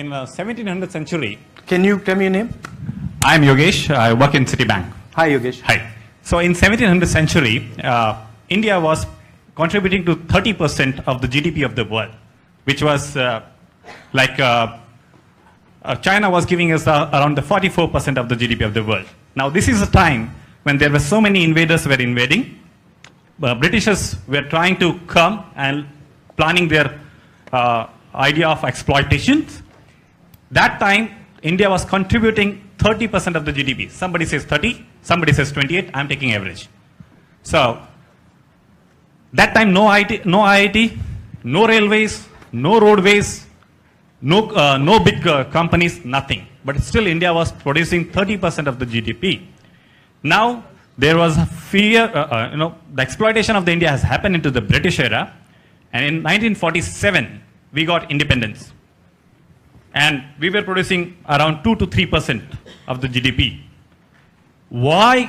In the 1700th century. Can you tell me your name? I am Yogesh. I work in Citibank. Hi, Yogesh. Hi. So in 1700th century, India was contributing to 30% of the GDP of the world, which was China was giving us around the 44% of the GDP of the world. Now this is a time when there were so many invaders were invading. Britishers were trying to come and planning their idea of exploitation. That time, India was contributing 30% of the GDP. Somebody says 30, somebody says 28, I'm taking average. So, that time no IIT, no railways, no roadways, no big companies, nothing. But still India was producing 30% of the GDP. Now, there was a fear, the exploitation of the India has happened into the British era. And in 1947, we got independence. And we were producing around 2 to 3% of the GDP. What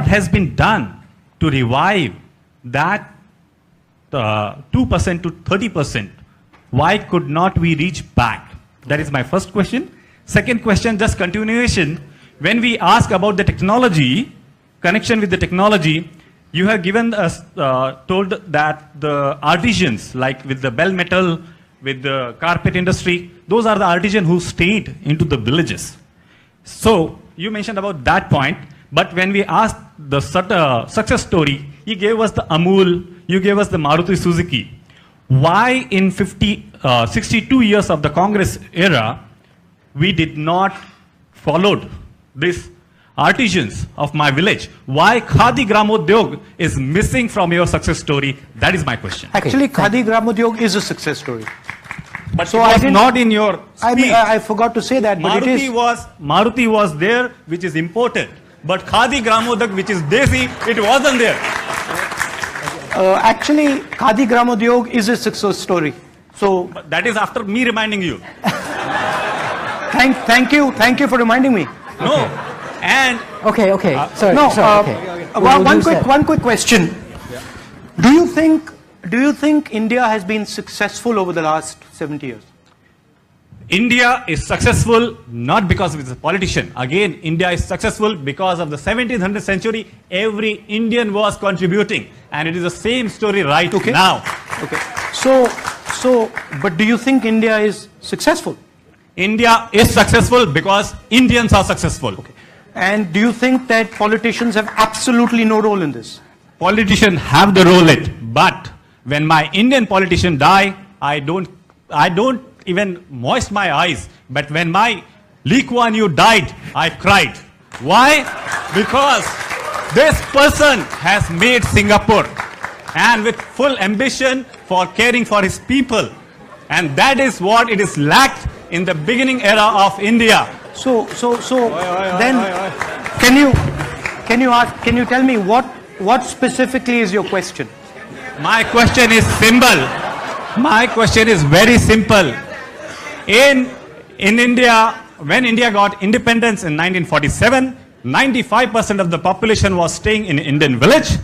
has been done to revive that 2% to 30%? Why could not we reach back? That is my first question. Second question, just continuation. When we ask about the technology, connection with the technology, you have given us, told that the artisans, like with the bell metal, with the carpet industry, those are the artisans who stayed into the villages. So, you mentioned about that point, but when we asked the success story, you gave us the Amul, you gave us the Maruti Suzuki. Why in 62 years of the Congress era, we did not follow this artisans of my village? Why Khadi Gramodyog is missing from your success story? That is my question. Actually, Khadi Gramodyog is a success story. But so it was not in your speech. I forgot to say that, but Maruti was there, which is imported. But Khadi Gramodyog, which is Desi, it wasn't there. Actually, Khadi Gramodyog is a success story. So but that is after me reminding you. Thank you for reminding me. No. And okay. Sorry. One quick question. Yeah. Do you think India has been successful over the last 70 years? India is successful not because of its politician. Again, India is successful because of the 1700th century. Every Indian was contributing, and it is the same story right now. Okay. But do you think India is successful? India is successful because Indians are successful. Okay. And do you think that politicians have absolutely no role in this? Politicians have the role in it, but when my Indian politician die, I don't even moist my eyes. But when my Lee Kuan Yew died, I cried. Why? Because this person has made Singapore, and with full ambition for caring for his people, and that is what it is lacked in the beginning era of India. So then, can you tell me what specifically is your question? My question is simple. My question is very simple. In India, when India got independence in 1947, 95% of the population was staying in Indian village.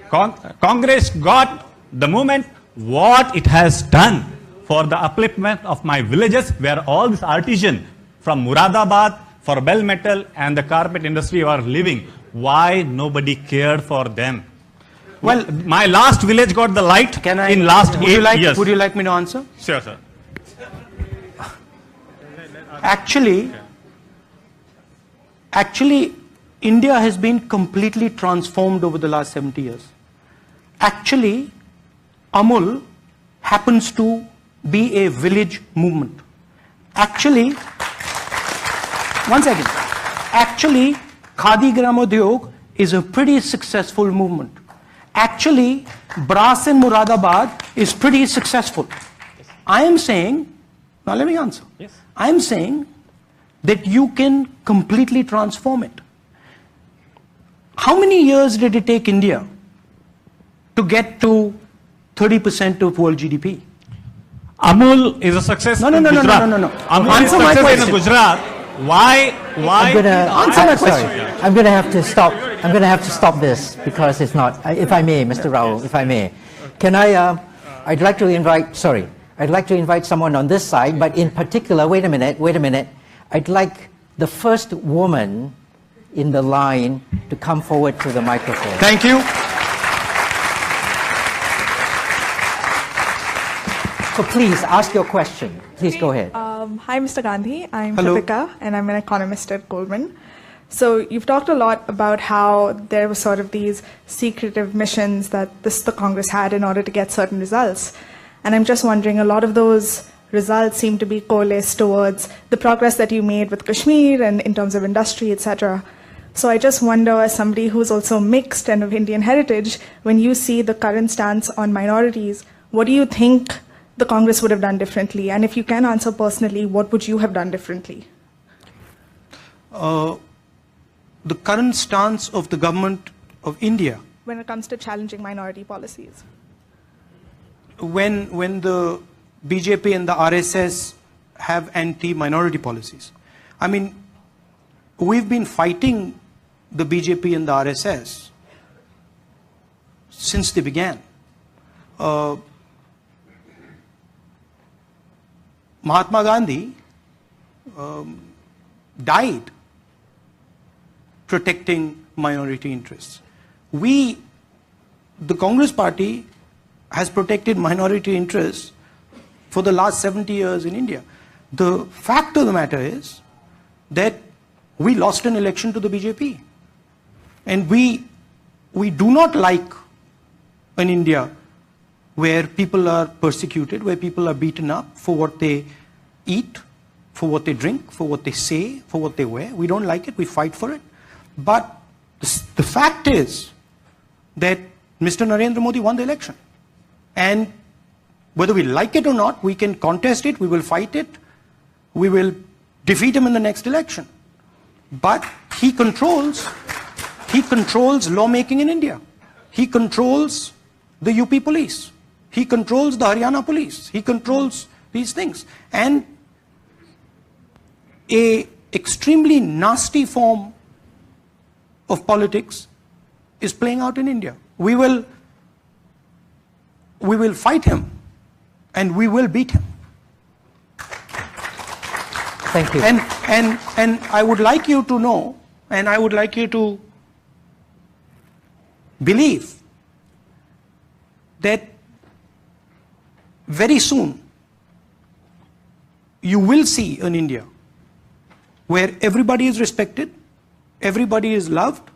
Congress got the movement. What it has done for the upliftment of my villages, where all these artisans from Muradabad, for bell metal and the carpet industry are living. Why nobody cared for them? Well, my last village got the light in last 8 years. Would you like me to answer? Sure, sir. Actually, India has been completely transformed over the last 70 years. Actually, Amul happens to be a village movement. Actually, one second. Actually, Khadi Gramodyog is a pretty successful movement. Actually, brass in Muradabad is pretty successful. I am saying, now let me answer. Yes. I am saying that you can completely transform it. How many years did it take India to get to 30% of world GDP? Amul is a success in Gujarat. No. Amul Answer is my success question. in Gujarat. Why? Answer my question. I'm going to have to stop. I'm going to have to stop this because it's not. If I may, Mr. Rahul, if I may, can I? I'd like to invite. Sorry, I'd like to invite someone on this side, but in particular, wait a minute. I'd like the first woman in the line to come forward to the microphone. Thank you. So please, ask your question. Please go ahead. Hi, Mr. Gandhi. I'm Hello. Kritika, and I'm an economist at Goldman. So you've talked a lot about how there were sort of these secretive missions that the Congress had in order to get certain results. And I'm just wondering, a lot of those results seem to be coalesced towards the progress that you made with Kashmir and in terms of industry, etc. So I just wonder, as somebody who's also mixed and of Indian heritage, when you see the current stance on minorities, what do you think the Congress would have done differently? And if you can answer personally, what would you have done differently? The current stance of the government of India, When it comes to challenging minority policies. when the BJP and the RSS have anti-minority policies. I mean, we've been fighting the BJP and the RSS since they began. Mahatma Gandhi died protecting minority interests. The Congress Party has protected minority interests for the last 70 years in India. The fact of the matter is that we lost an election to the BJP. And we do not like an India where people are persecuted, where people are beaten up for what they eat, for what they drink, for what they say, for what they wear. We don't like it, we fight for it. But the fact is that Mr. Narendra Modi won the election. And whether we like it or not, we can contest it, we will fight it, we will defeat him in the next election. But he controls lawmaking in India. He controls the UP police. He controls the Haryana police. He controls these things. And an extremely nasty form of politics is playing out in India. We will fight him and we will beat him. Thank you. And I would like you to know, and I would like you to believe that very soon you will see an India where everybody is respected, everybody is loved,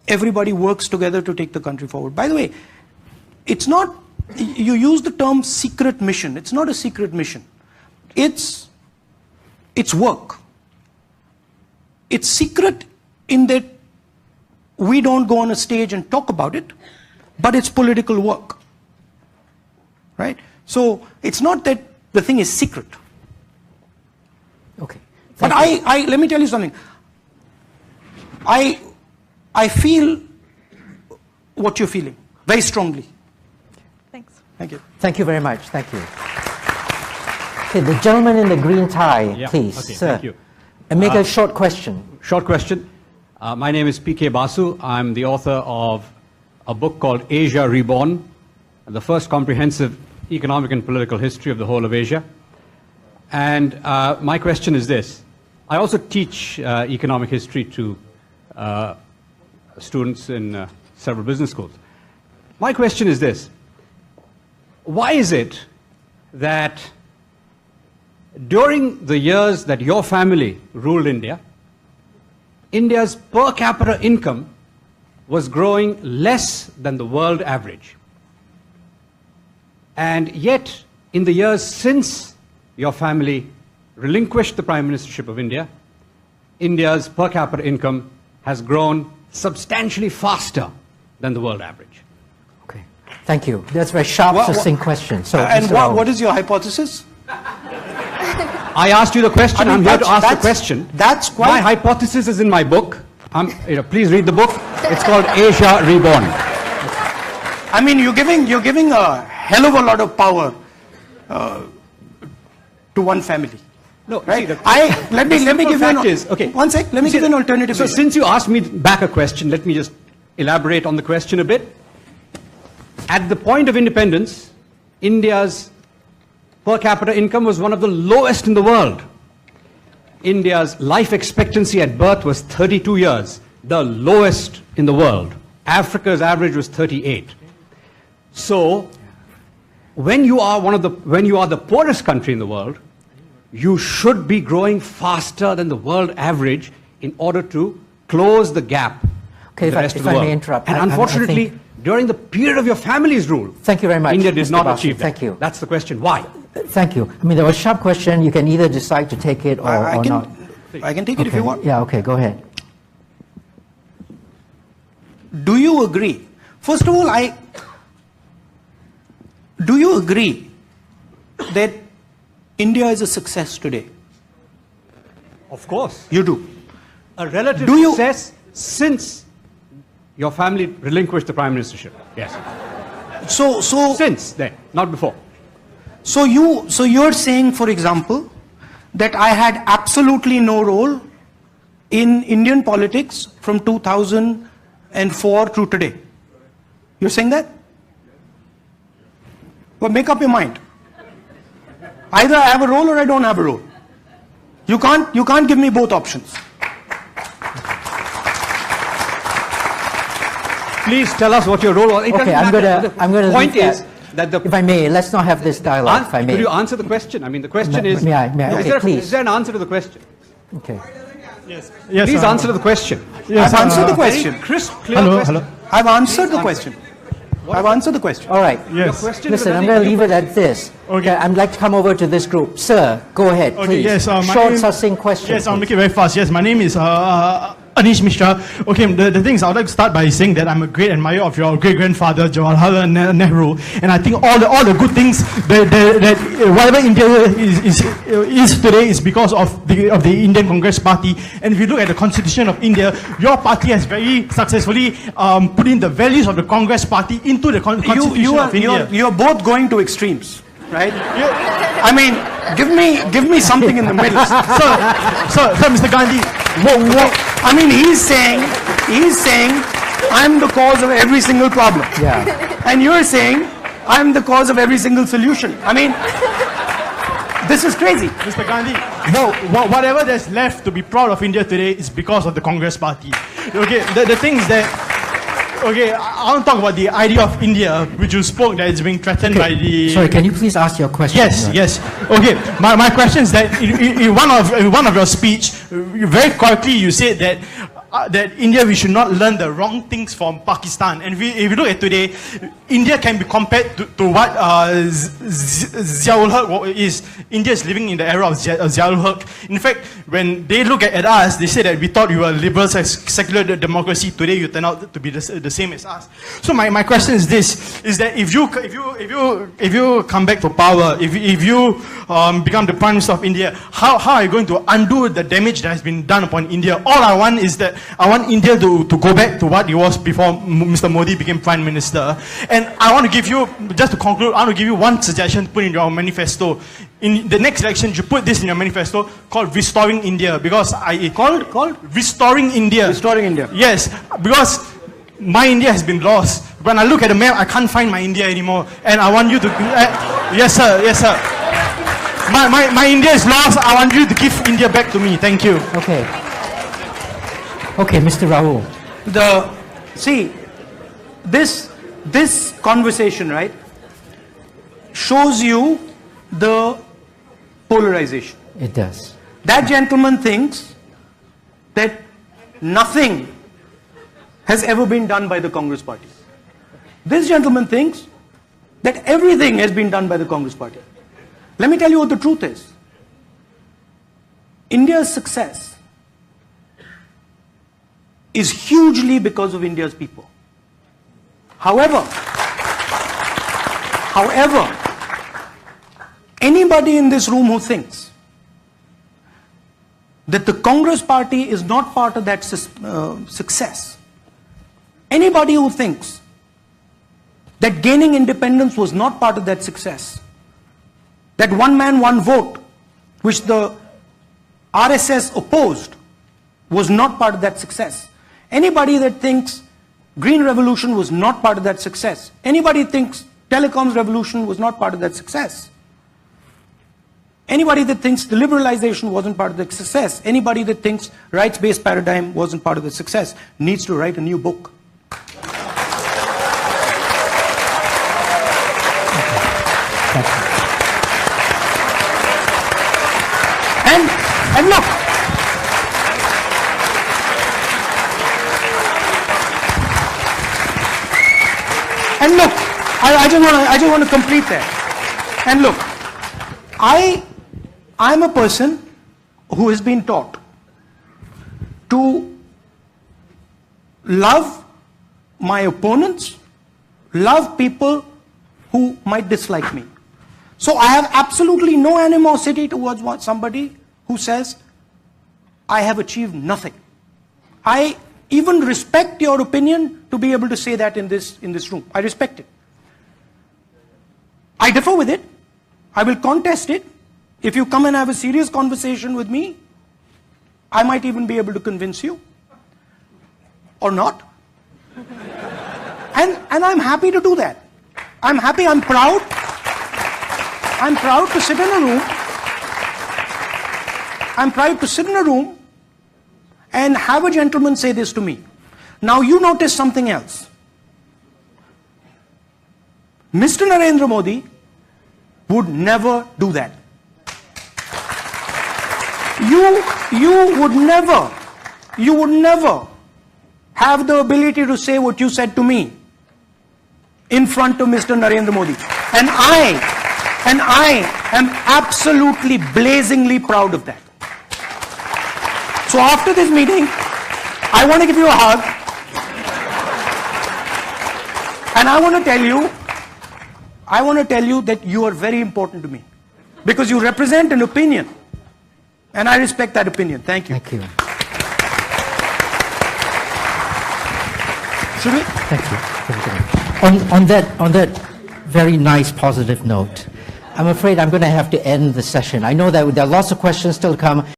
everybody works together to take the country forward. By the way, it's not, you use the term secret mission. It's not a secret mission. It's work. It's secret in that we don't go on a stage and talk about it, but it's political work. Right? So it's not that the thing is secret. Okay. But let me tell you something. I feel what you're feeling very strongly. Thanks. Thank you. Thank you very much. Thank you. Okay, the gentleman in the green tie, Yeah, please, okay, sir. thank you. And make a short question. Short question. My name is P.K. Basu. I'm the author of a book called Asia Reborn, the first comprehensive economic and political history of the whole of Asia. And my question is this. I also teach economic history to students in several business schools. My question is this. Why is it that during the years that your family ruled India, India's per capita income was growing less than the world average? And yet, in the years since your family relinquished the Prime Ministership of India, India's per capita income has grown substantially faster than the world average. Okay. Thank you. That's a very sharp, succinct question. So, And Mr. Rahul. what is your hypothesis? I asked you the question. I mean, I'm here to ask the that's- question. that's quite- My hypothesis is in my book. Please read the book. It's called Asia Reborn. I mean, you're giving a hell of a lot of power to one family. No, Right? see, Let me give you okay. One sec. Let me give you an alternative. So vision. since you asked me back a question, let me just elaborate on the question a bit. At the point of independence, India's per capita income was one of the lowest in the world. India's life expectancy at birth was 32 years, the lowest in the world. Africa's average was 38. So, when you are the poorest country in the world, you should be growing faster than the world average in order to close the gap Okay, with the rest of the world. If I may interrupt. And unfortunately, during the period of your family's rule, thank you very much, India did Mr. not Basu. achieve that. Thank you. That's the question. Why? Thank you. I mean, there was a sharp question. You can either decide to take it or not. I can take it if you want. Yeah, okay, go ahead. Do you agree? First of all, do you agree that India is a success today? Of course. You do. A relative Do you- success since your family relinquished the prime ministership. Yes. So Since then, not before. So you're saying, for example, that I had absolutely no role in Indian politics from 2004 to today. You're saying that? Well, make up your mind. Either I have a role or I don't have a role. You can't give me both options. Please tell us what your role was. It Okay, doesn't matter. I'm going to The point leave is that the if I may, let's not have this dialogue, if I may. could you answer the question? I mean, the question is, May I? Okay, please. is there an answer to the question? Okay. Yes, Please answer to the question. I've answered the question. Crisp, clear question. I've answered the question. I've answered the question. All right. Yes. Question Listen, is I'm going to leave it at this. Okay. I'd like to come over to this group. Sir, go ahead, Okay, please. yes, my Short, name- succinct question. Yes, I'll please. make it very fast. Yes, my name is Anish Mishra. Okay, the thing is, I would like to start by saying that I'm a great admirer of your great-grandfather, Jawaharlal Nehru, and I think all the good things that whatever India is today is because of the Indian Congress Party. And if you look at the Constitution of India, your party has very successfully put in the values of the Congress Party into the Constitution of India. You're both going to extremes, right? I mean, give me something in the middle. So, Mr. Gandhi, I mean, he's saying, I'm the cause of every single problem. Yeah. And you're saying, I'm the cause of every single solution. I mean, this is crazy. Mr. Gandhi, no, whatever there's left to be proud of India today is because of the Congress Party. Okay, the thing is that, okay, I want to talk about the idea of India, which you spoke that it's being threatened by the... Sorry, can you please ask your question? Yes. Okay, my question is that in one of your speech, very correctly you said that India, we should not learn the wrong things from Pakistan. And if you look at today, India can be compared to what Ziaul Haq is. India is living in the era of Ziaul Haq. In fact, when they look at us, they say that we thought we were liberal secular democracy. Today, you turn out to be the same as us. So my question is this: is that if you come back to power, if you become the Prime Minister of India, how are you going to undo the damage that has been done upon India? All I want is that I want India to go back to what it was before Mr. Modi became Prime Minister. And I want to give you, just to conclude, I want to give you one suggestion to put in your manifesto. In the next election, you put this in your manifesto called Restoring India. Because called Restoring India. Restoring India. Yes, because my India has been lost. When I look at the map, I can't find my India anymore. And I want you to... yes, sir. My India is lost. I want you to give India back to me. Thank you. Okay, Mr. Rahul. This conversation, right, shows you the polarization. It does. That gentleman thinks that nothing has ever been done by the Congress Party. This gentleman thinks that everything has been done by the Congress Party. Let me tell you what the truth is. India's success is hugely because of India's people. However, anybody in this room who thinks that the Congress Party is not part of that success, anybody who thinks that gaining independence was not part of that success, that one man, one vote, which the RSS opposed, was not part of that success. Anybody that thinks Green Revolution was not part of that success, anybody thinks Telecoms Revolution was not part of that success, Anybody that thinks the liberalization wasn't part of the success, anybody that thinks rights-based paradigm wasn't part of the success, needs to write a new book. And look, I just want to complete that. And look, I'm a person who has been taught to love my opponents, love people who might dislike me. So I have absolutely no animosity towards somebody who says, I have achieved nothing. I even respect your opinion to be able to say that in this room. I respect it. I differ with it. I will contest it. If you come and have a serious conversation with me, I might even be able to convince you. Or not. And I'm happy to do that. I'm happy, I'm proud. I'm proud to sit in a room. I'm proud to sit in a room and have a gentleman say this to me. Now you notice something else. Mr. Narendra Modi would never do that. You would never have the ability to say what you said to me in front of Mr. Narendra Modi. And I am absolutely blazingly proud of that. So after this meeting, I want to give you a hug. And I want to tell you that you are very important to me. Because you represent an opinion. And I respect that opinion. Thank you. Thank you. Should we? Thank you. On that very nice positive note, I'm afraid I'm going to have to end the session. I know that there are lots of questions still to come.